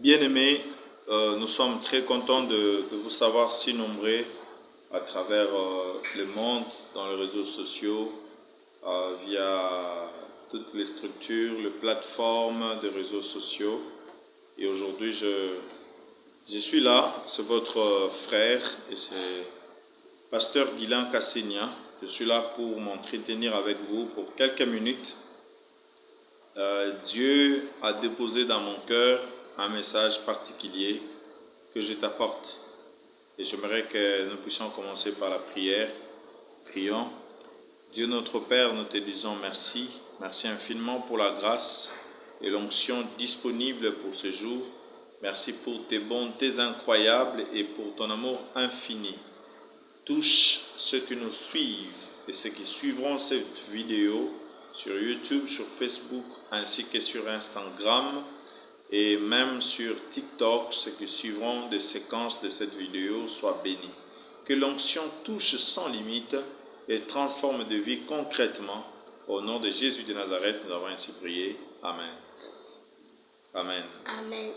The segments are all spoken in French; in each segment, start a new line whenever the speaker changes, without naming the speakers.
Bien-aimés, nous sommes très contents de vous savoir si nombreux à travers le monde, dans les réseaux sociaux, via toutes les structures, les plateformes des réseaux sociaux. Et aujourd'hui, je suis là, c'est votre frère et c'est Pasteur Guilan Kassenia. Je suis là pour m'entretenir avec vous pour quelques minutes. Dieu a déposé dans mon cœur un message particulier que je t'apporte. Et j'aimerais que nous puissions commencer par la prière. Prions. Dieu notre Père, nous te disons merci. Merci infiniment pour la grâce et l'onction disponible pour ce jour. Merci pour tes bontés incroyables et pour ton amour infini. Touche ceux qui nous suivent et ceux qui suivront cette vidéo sur YouTube, sur Facebook, ainsi que sur Instagram et même sur TikTok. Ceux qui suivront des séquences de cette vidéo soient bénis. Que l'onction touche sans limite et transforme de vie concrètement. Au nom de Jésus de Nazareth, nous avons ainsi prié. Amen. Amen.
Amen.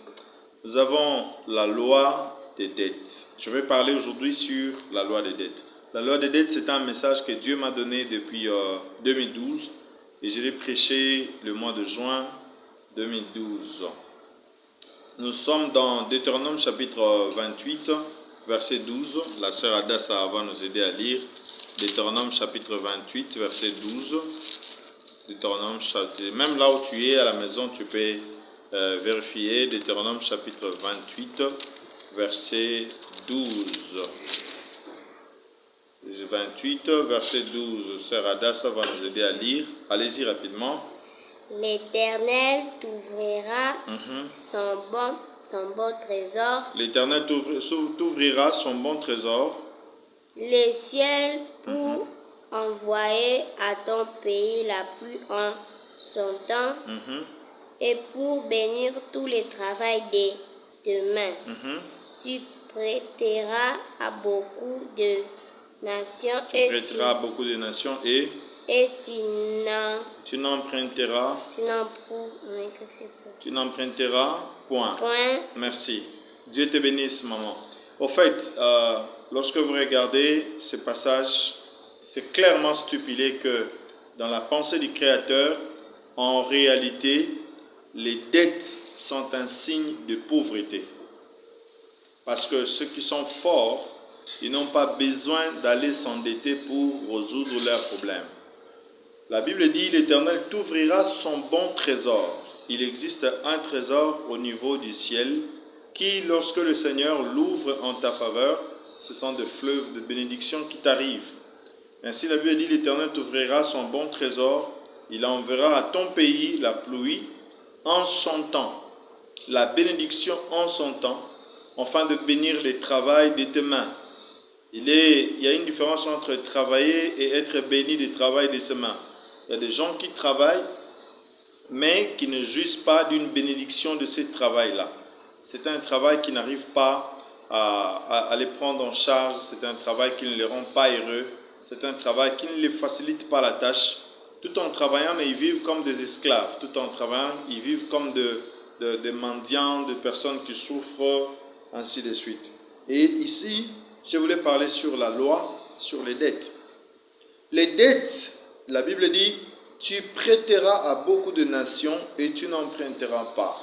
Nous avons la loi des dettes. Je vais parler aujourd'hui sur la loi des dettes. La loi des dettes, c'est un message que Dieu m'a donné depuis 2012 et je l'ai prêché le mois de juin 2012. Nous sommes dans Deutéronome chapitre 28, verset 12. La sœur Adassa va nous aider à lire. Deutéronome chapitre 28, verset 12. Deutéronome chapitre... Même là où tu es à la maison, tu peux vérifier. Deutéronome chapitre 28, verset 12. 28, verset 12. Sœur Adassa va nous aider à lire. Allez-y rapidement.
L'Éternel t'ouvrira son bon trésor.
L'Éternel t'ouvrira son bon trésor.
Les ciels pour envoyer à ton pays la pluie en son temps et pour bénir tous les travaux de main. Tu prêteras à beaucoup de nations et tu n'emprunteras
point. Merci. Dieu te bénisse, maman. Au fait, lorsque vous regardez ce passage, c'est clairement stipulé que dans la pensée du Créateur, en réalité, les dettes sont un signe de pauvreté. Parce que ceux qui sont forts, ils n'ont pas besoin d'aller s'endetter pour résoudre leurs problèmes. La Bible dit, l'Éternel t'ouvrira son bon trésor. Il existe un trésor au niveau du ciel qui, lorsque le Seigneur l'ouvre en ta faveur, ce sont des fleuves de bénédiction qui t'arrivent. Ainsi, la Bible dit, l'Éternel t'ouvrira son bon trésor. Il enverra à ton pays la pluie en son temps, la bénédiction en son temps, afin de bénir le travail de tes mains. Il y a une différence entre travailler et être béni du travail de ses mains. Il y a des gens qui travaillent, mais qui ne jouissent pas d'une bénédiction de ce travail-là. C'est un travail qui n'arrive pas à les prendre en charge, c'est un travail qui ne les rend pas heureux, c'est un travail qui ne les facilite pas la tâche. Tout en travaillant, mais ils vivent comme des esclaves. Tout en travaillant, ils vivent comme des mendiants, des personnes qui souffrent, ainsi de suite. Et ici, je voulais parler sur la loi, sur les dettes. Les dettes, la Bible dit, tu prêteras à beaucoup de nations et tu n'emprunteras pas.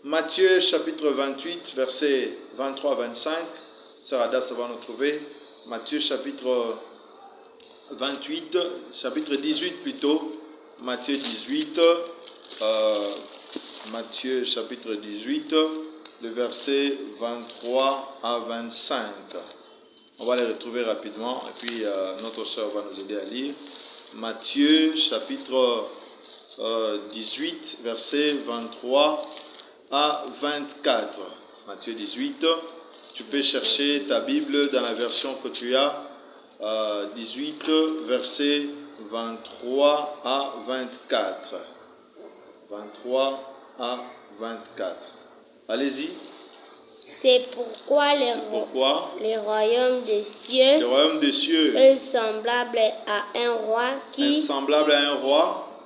Matthieu chapitre 28, versets 23 à 25, Sœur Adassa va nous trouver. Matthieu chapitre 28, chapitre 18 plutôt. Matthieu 18, Matthieu chapitre 18, le verset 23 à 25. On va les retrouver rapidement et puis notre sœur va nous aider à lire. Matthieu chapitre 18, verset 23 à 24. Matthieu 18, tu peux chercher ta Bible dans la version que tu as. 18, verset 23 à 24. 23 à 24. Allez-y.
C'est pourquoi le royaume des cieux
est semblable
à un roi qui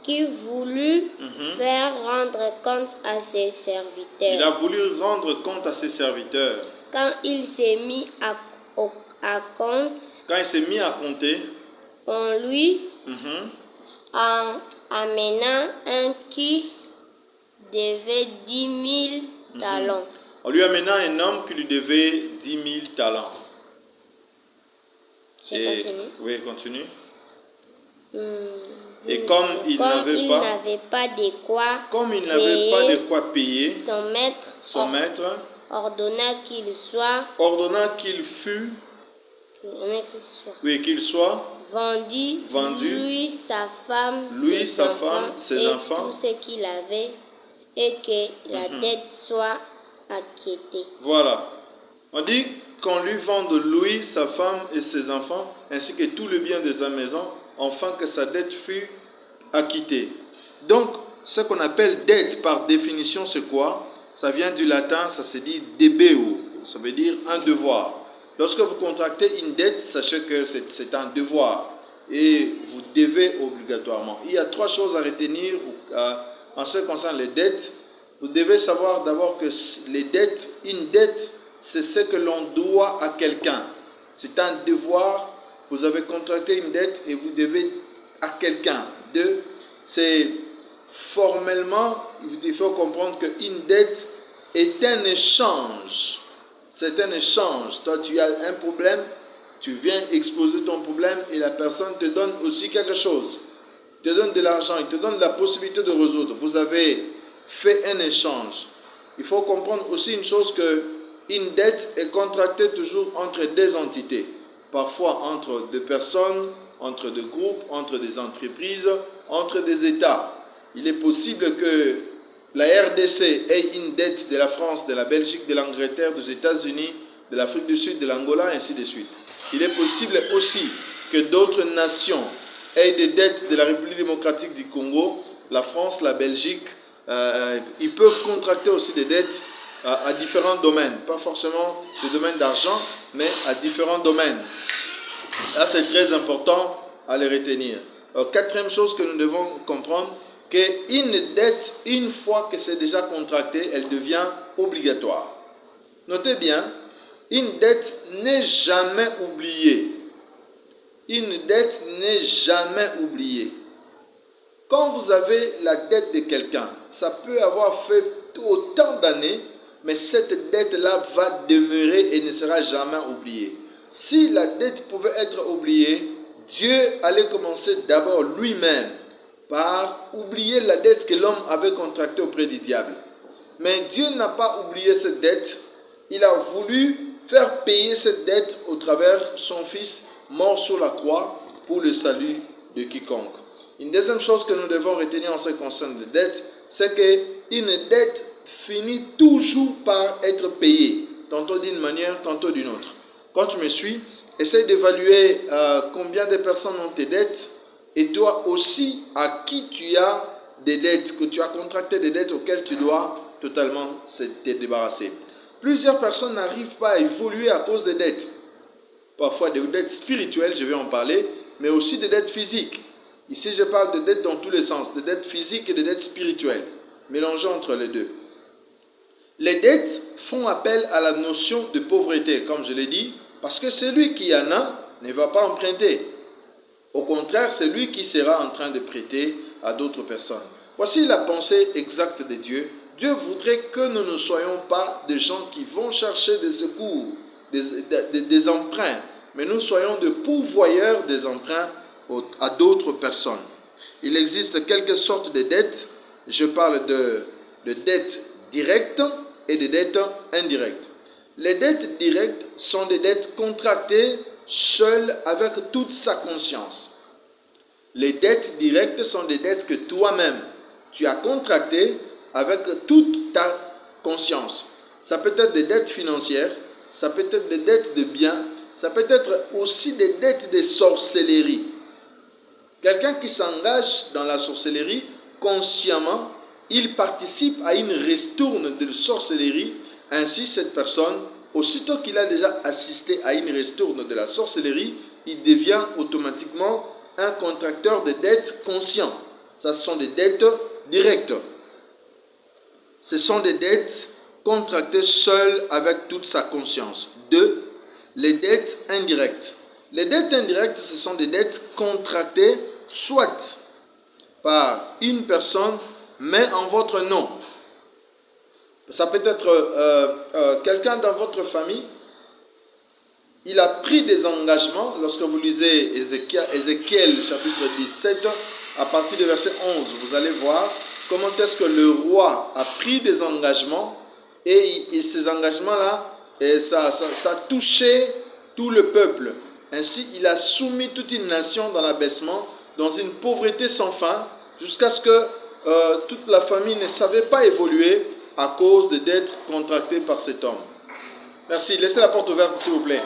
qui voulut faire rendre compte à ses
Il
serviteurs.
a voulu rendre compte à ses serviteurs.
Quand il s'est mis à compte,
Quand il s'est mis à compter,
on lui en amenant un qui devait 10 000 talents.
en lui amenant un homme qui lui devait 10 000 talents. Oui, continue. Et comme il n'avait pas de quoi payer,
son maître ordonna qu'il soit vendu, lui, sa femme, ses enfants, tout ce qu'il avait, et que la dette soit acquittée.
Voilà. On dit qu'on lui vende lui, sa femme et ses enfants, ainsi que tout le bien de sa maison, afin que sa dette fût acquittée. Donc, ce qu'on appelle dette par définition, c'est quoi? Ça vient du latin, ça se dit debeo, ça veut dire un devoir. Lorsque vous contractez une dette, sachez que c'est un devoir et vous devez obligatoirement. Il y a 3 choses à retenir en ce qui concerne les dettes. Vous devez savoir d'abord que une dette, c'est ce que l'on doit à quelqu'un. C'est un devoir. Vous avez contracté une dette et vous devez à quelqu'un. 2, c'est formellement, il faut comprendre qu'une dette est un échange. C'est un échange. Toi, tu as un problème, tu viens exposer ton problème et la personne te donne aussi quelque chose. Il te donne de l'argent, il te donne la possibilité de résoudre. Vous avez fait un échange. Il faut comprendre aussi une chose, que une dette est contractée toujours entre 2 entités. Parfois entre 2 personnes, entre 2 groupes, entre des entreprises, entre des États. Il est possible que la RDC ait une dette de la France, de la Belgique, de l'Angleterre, des États-Unis, de l'Afrique du Sud, de l'Angola, ainsi de suite. Il est possible aussi que d'autres nations aient des dettes de la République démocratique du Congo, la France, la Belgique. Ils peuvent contracter aussi des dettes à différents domaines, pas forcément des domaines d'argent, mais à différents domaines. Là, c'est très important à les retenir. 4e chose que nous devons comprendre, qu'une dette, une fois que c'est déjà contracté, elle devient obligatoire. Notez bien, une dette n'est jamais oubliée. Une dette n'est jamais oubliée. Quand vous avez la dette de quelqu'un, ça peut avoir fait autant d'années, mais cette dette-là va demeurer et ne sera jamais oubliée. Si la dette pouvait être oubliée, Dieu allait commencer d'abord lui-même par oublier la dette que l'homme avait contractée auprès du diable. Mais Dieu n'a pas oublié cette dette. Il a voulu faire payer cette dette au travers son Fils mort sur la croix pour le salut de quiconque. Une deuxième chose que nous devons retenir en ce qui concerne les dettes, c'est qu'une dette finit toujours par être payée, tantôt d'une manière, tantôt d'une autre. Quand tu me suis, essaye d'évaluer combien de personnes ont tes dettes, et toi aussi à qui tu as des dettes, que tu as contracté des dettes auxquelles tu dois totalement te débarrasser. Plusieurs personnes n'arrivent pas à évoluer à cause des dettes. Parfois des dettes spirituelles, je vais en parler, mais aussi des dettes physiques. Ici, je parle de dettes dans tous les sens, de dettes physiques et de dettes spirituelles, mélangeant entre les deux. Les dettes font appel à la notion de pauvreté, comme je l'ai dit, parce que celui qui en a ne va pas emprunter. Au contraire, c'est lui qui sera en train de prêter à d'autres personnes. Voici la pensée exacte de Dieu. Dieu voudrait que nous ne soyons pas des gens qui vont chercher des secours, des emprunts, mais nous soyons des pourvoyeurs des emprunts à d'autres personnes. Il existe quelques sortes de dettes. Je parle de dettes directes et de dettes indirectes. Les dettes directes sont des dettes contractées seules avec toute sa conscience. Les dettes directes sont des dettes que toi-même, tu as contractées avec toute ta conscience. Ça peut être des dettes financières, ça peut être des dettes de biens, ça peut être aussi des dettes de sorcellerie. Quelqu'un qui s'engage dans la sorcellerie, consciemment, il participe à une ristourne de sorcellerie. Ainsi, cette personne, aussitôt qu'il a déjà assisté à une ristourne de la sorcellerie, il devient automatiquement un contracteur de dettes conscient. Ça, ce sont des dettes directes. Ce sont des dettes contractées seules avec toute sa conscience. 2. Les dettes indirectes. Les dettes indirectes, ce sont des dettes contractées soit par une personne, mais en votre nom. Ça peut être quelqu'un dans votre famille. Il a pris des engagements. Lorsque vous lisez Ézéchiel chapitre 17, à partir du verset 11, vous allez voir comment est-ce que le roi a pris des engagements et ces engagements-là, ça a touché tout le peuple. Ainsi, il a soumis toute une nation dans l'abaissement, dans une pauvreté sans fin, jusqu'à ce que toute la famille ne savait pas évoluer à cause des dettes contractées par cet homme. Merci. Laissez la porte ouverte, s'il vous plaît.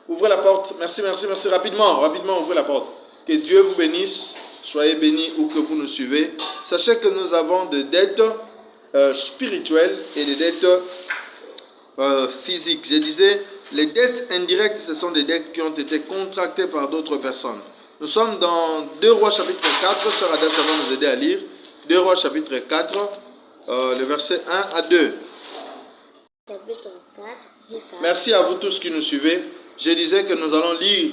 Ouvrez la porte. Merci. Rapidement, ouvrez la porte. Que Dieu vous bénisse. Soyez bénis où que vous nous suivez. Sachez que nous avons des dettes spirituelles et des dettes physiques. Je disais, les dettes indirectes, ce sont des dettes qui ont été contractées par d'autres personnes. Nous sommes dans 2 Rois chapitre 4. Sœur Ada, ça va nous aider à lire. 2 Rois chapitre 4, le verset 1 à 2.
Chapitre 4, jusqu'à...
Merci à vous tous qui nous suivez. Je disais que nous allons lire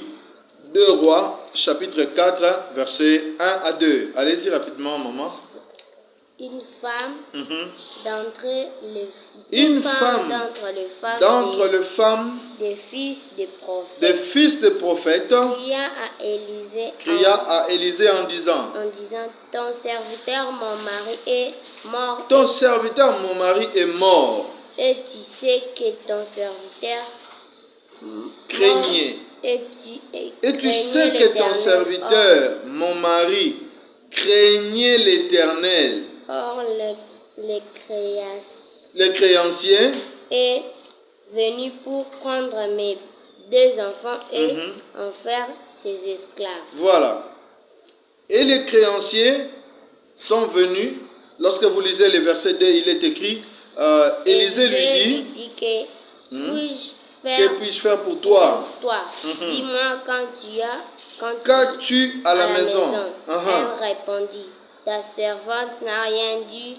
2 Rois, chapitre 4, versets 1 à 2. Allez-y rapidement, maman.
Une femme d'entre les femmes des fils de prophètes
cria à Élisée en disant,
ton serviteur mon mari est mort.
Ton serviteur mon mari est mort.
Et tu sais que ton serviteur
craignait. Et tu sais que ton serviteur, mon mari, craignait l'Éternel.
Or, les
créanciers
est venu pour prendre mes 2 enfants et en faire ses esclaves.
Voilà. Et les créanciers sont venus. Lorsque vous lisez le verset 2, il est écrit, Élisée lui dit que puis-je faire pour toi?
Dis-moi
qu'as-tu à la maison?
Elle répondit, ta servante n'a rien du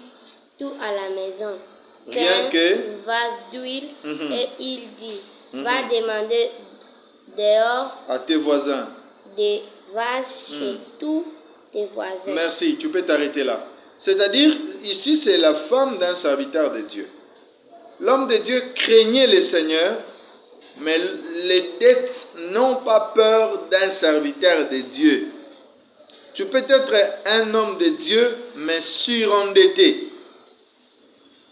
tout à la maison.
Rien que
vase d'huile. Et il dit, va demander dehors
à tes voisins
des vases chez tous tes voisins.
Merci, tu peux t'arrêter là. C'est-à-dire, ici, c'est la femme d'un serviteur de Dieu. L'homme de Dieu craignait le Seigneur, mais les dettes n'ont pas peur d'un serviteur de Dieu. Tu peux être un homme de Dieu, mais surendetté.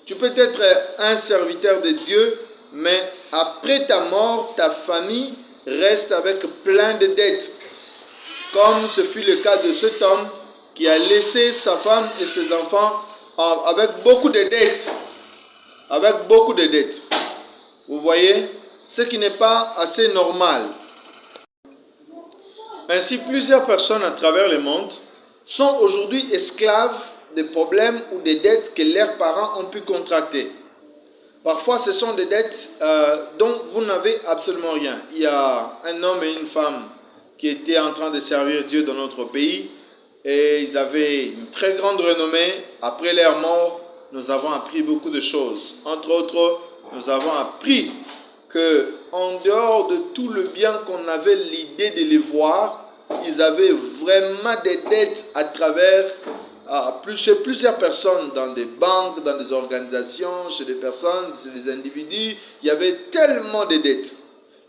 Tu peux être un serviteur de Dieu, mais après ta mort, ta famille reste avec plein de dettes. Comme ce fut le cas de cet homme qui a laissé sa femme et ses enfants avec beaucoup de dettes. Avec beaucoup de dettes. Vous voyez, ce qui n'est pas assez normal. Ainsi, plusieurs personnes à travers le monde sont aujourd'hui esclaves des problèmes ou des dettes que leurs parents ont pu contracter. Parfois, ce sont des dettes dont vous n'avez absolument rien. Il y a un homme et une femme qui étaient en train de servir Dieu dans notre pays et ils avaient une très grande renommée. Après leur mort, nous avons appris beaucoup de choses. Entre autres, nous avons appris que en dehors de tout le bien qu'on avait l'idée de les voir, ils avaient vraiment des dettes à travers chez plusieurs personnes, dans des banques, dans des organisations, chez des personnes, chez des individus. Il y avait tellement de dettes.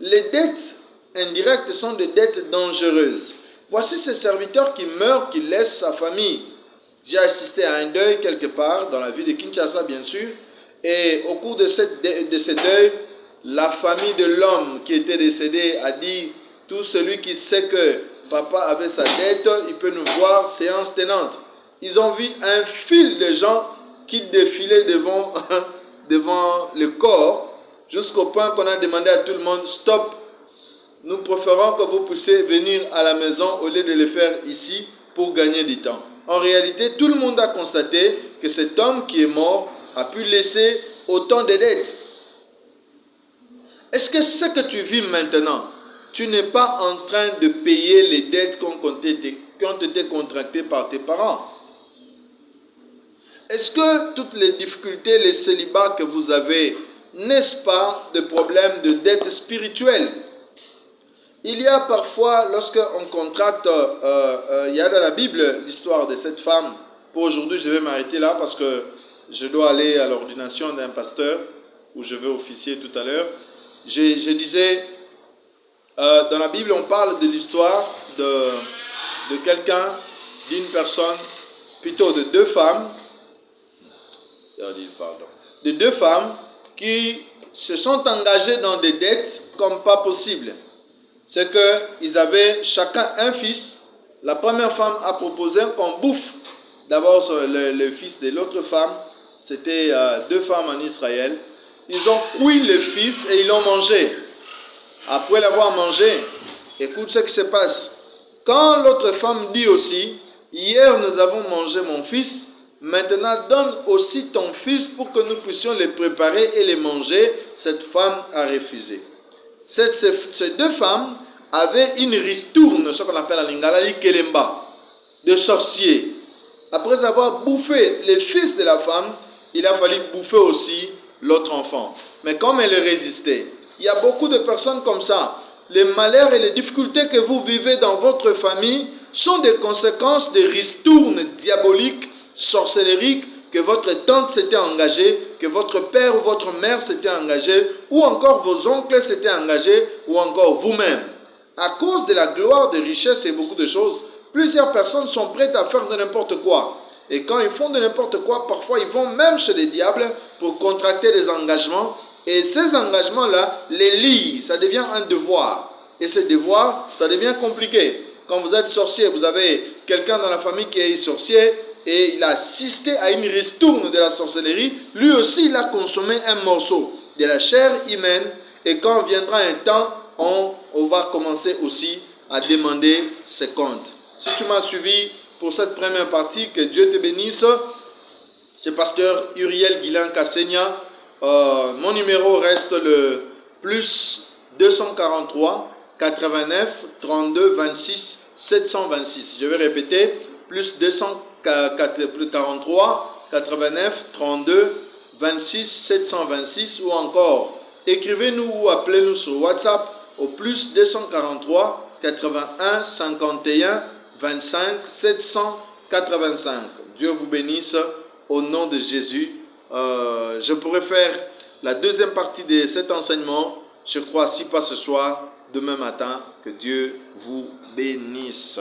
Les dettes indirectes sont des dettes dangereuses. Voici ces serviteurs qui meurent, qui laissent sa famille. J'ai assisté à un deuil quelque part, dans la ville de Kinshasa bien sûr, et au cours de ce deuil, la famille de l'homme qui était décédé a dit, tout celui qui sait que papa avait sa dette, il peut nous voir séance tenante. Ils ont vu un fil de gens qui défilaient devant le corps, jusqu'au point qu'on a demandé à tout le monde, stop, nous préférons que vous puissiez venir à la maison au lieu de le faire ici pour gagner du temps. En réalité, tout le monde a constaté que cet homme qui est mort a pu laisser autant de dettes. Est-ce que ce que tu vis maintenant, tu n'es pas en train de payer les dettes qui ont été contractées par tes parents? est-ce que toutes les difficultés, les célibats que vous avez, n'est-ce pas des problèmes de dette spirituelle? Il y a parfois, lorsqu'on contracte, il y a dans la Bible l'histoire de cette femme. Pour aujourd'hui, je vais m'arrêter là parce que je dois aller à l'ordination d'un pasteur où je vais officier tout à l'heure. Je disais, dans la Bible, on parle de l'histoire de quelqu'un, d'une personne, plutôt de deux femmes, de deux femmes qui se sont engagées dans des dettes comme pas possible. C'est qu'ils avaient chacun un fils. La première femme a proposé qu'on bouffe d'abord le fils de l'autre femme. C'était deux femmes en Israël. Ils ont cuit le fils et ils l'ont mangé. Après l'avoir mangé, écoute ce qui se passe. Quand l'autre femme dit aussi, hier nous avons mangé mon fils, maintenant donne aussi ton fils pour que nous puissions les préparer et les manger. Cette femme a refusé. Ces deux femmes avaient une ristourne, ce qu'on appelle en lingala, l'ikelemba, de sorciers. Après avoir bouffé le fils de la femme, il a fallu bouffer aussi l'autre enfant. Mais comme elle résistait, il y a beaucoup de personnes comme ça. Les malheurs et les difficultés que vous vivez dans votre famille sont des conséquences des ristournes diaboliques, sorcelleriques, que votre tante s'était engagée, que votre père ou votre mère s'était engagé, ou encore vos oncles s'étaient engagés, ou encore vous-même. À cause de la gloire, des richesses et beaucoup de choses, plusieurs personnes sont prêtes à faire de n'importe quoi. Et quand ils font de n'importe quoi, parfois ils vont même chez les diables pour contracter des engagements. Et ces engagements-là, les lient, ça devient un devoir. Et ce devoir, ça devient compliqué. Quand vous êtes sorcier, vous avez quelqu'un dans la famille qui est sorcier, et il a assisté à une ristourne de la sorcellerie, lui aussi il a consommé un morceau de la chair humaine, et quand viendra un temps, on va commencer aussi à demander ses comptes. Si tu m'as suivi pour cette première partie, que Dieu te bénisse. C'est pasteur Uriel Guilain Kassenia. Mon numéro reste le plus 243 89 32 26 726. Je vais répéter, plus 243 89 32 26 726, ou encore écrivez-nous ou appelez-nous sur WhatsApp au plus 243 81 51 25 785. Dieu vous bénisse au nom de Jésus. Je pourrais faire la deuxième partie de cet enseignement, je crois, si pas ce soir, demain matin. Que Dieu vous bénisse.